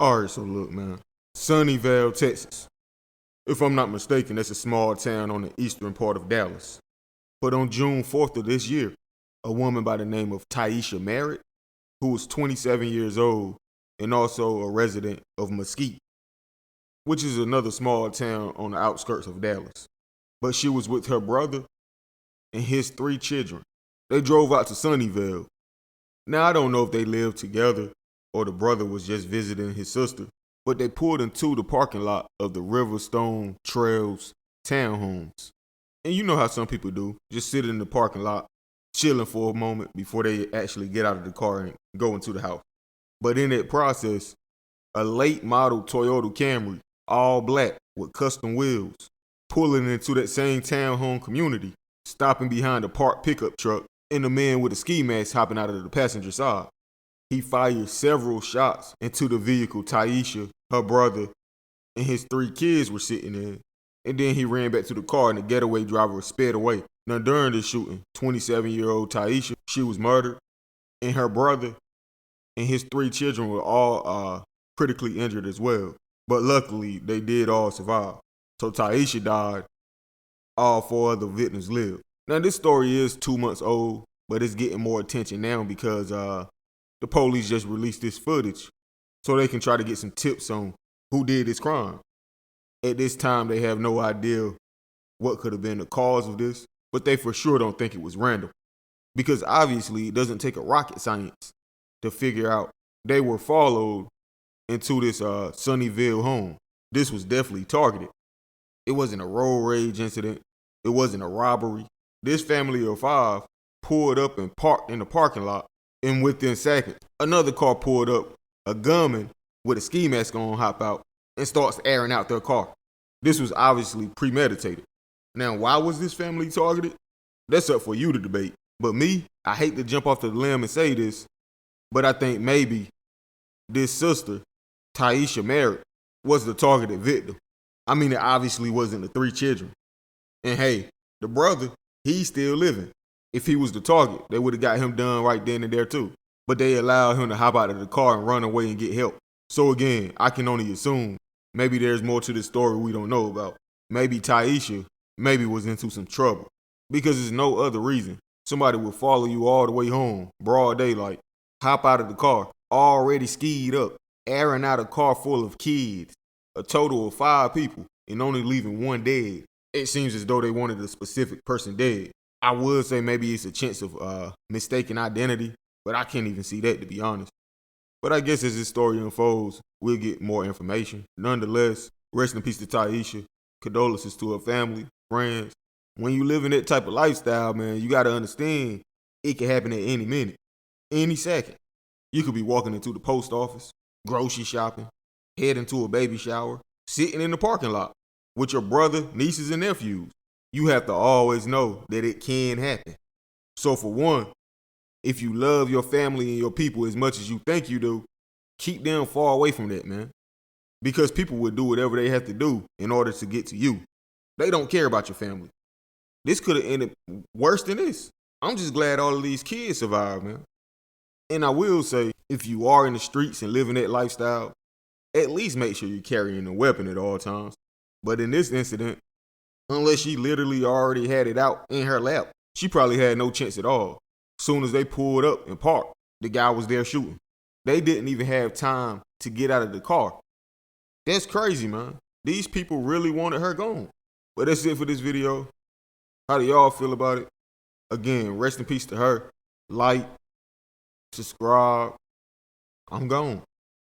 Alright, so look, man. Sunnyvale, Texas. If I'm not mistaken, that's a small town on the eastern part of Dallas. But on June 4th of this year, a woman by the name of Taisha Merritt, who was 27 years old and also a resident of Mesquite, which is another small town on the outskirts of Dallas. But she was with her brother and his three children. They drove out to Sunnyvale. Now, I don't know if they lived together or the brother was just visiting his sister, but they pulled into the parking lot of the Riverstone Trails townhomes. And you know how some people do, just sit in the parking lot, chilling for a moment before they actually get out of the car and go into the house. But in that process, a late model Toyota Camry, all black with custom wheels, pulling into that same townhome community, stopping behind a parked pickup truck, and a man with a ski mask hopping out of the passenger side. He fired several shots into the vehicle Taisha, her brother, and his three kids were sitting in. And then he ran back to the car and the getaway driver sped away. Now during the shooting, 27-year-old Taisha, she was murdered, and her brother and his three children were all critically injured as well. But luckily, they did all survive. So Taisha died, all four other victims lived. Now this story is 2 months old, but it's getting more attention now because the police just released this footage so they can try to get some tips on who did this crime. At this time, they have no idea what could have been the cause of this, but they for sure don't think it was random. Because obviously, it doesn't take a rocket science to figure out they were followed into this Sunnyvale home. This was definitely targeted. It wasn't a road rage incident. It wasn't a robbery. This family of five pulled up and parked in the parking lot, and within seconds, another car pulled up, a gunman with a ski mask on hop out, and starts airing out their car. This was obviously premeditated. Now, why was this family targeted? That's up for you to debate. But me, I hate to jump off the limb and say this, but I think maybe this sister, Taisha Merritt, was the targeted victim. I mean, it obviously wasn't the three children. And hey, the brother, he's still living. If he was the target, they would have got him done right then and there too. But they allowed him to hop out of the car and run away and get help. So again, I can only assume maybe there's more to this story we don't know about. Maybe Taisha was into some trouble. Because there's no other reason somebody would follow you all the way home, broad daylight, hop out of the car, already skied up, airing out a car full of kids, a total of 5 people, and only leaving one dead. It seems as though they wanted a specific person dead. I would say maybe it's a chance of mistaken identity, but I can't even see that, to be honest. But I guess as this story unfolds, we'll get more information. Nonetheless, rest in peace to Taisha. Condolences to her family, friends. When you live in that type of lifestyle, man, you got to understand it can happen at any minute, any second. You could be walking into the post office, grocery shopping, heading to a baby shower, sitting in the parking lot with your brother, nieces, and nephews. You have to always know that it can happen. So for one, if you love your family and your people as much as you think you do, keep them far away from that, man. Because people will do whatever they have to do in order to get to you. They don't care about your family. This could have ended worse than this. I'm just glad all of these kids survived, man. And I will say, if you are in the streets and living that lifestyle, at least make sure you're carrying a weapon at all times. But in this incident, unless she literally already had it out in her lap, she probably had no chance at all. Soon as they pulled up and parked, the guy was there shooting. They didn't even have time to get out of the car. That's crazy, man. These people really wanted her gone. But that's it for this video. How do y'all feel about it? Again, rest in peace to her. Like, subscribe. I'm gone.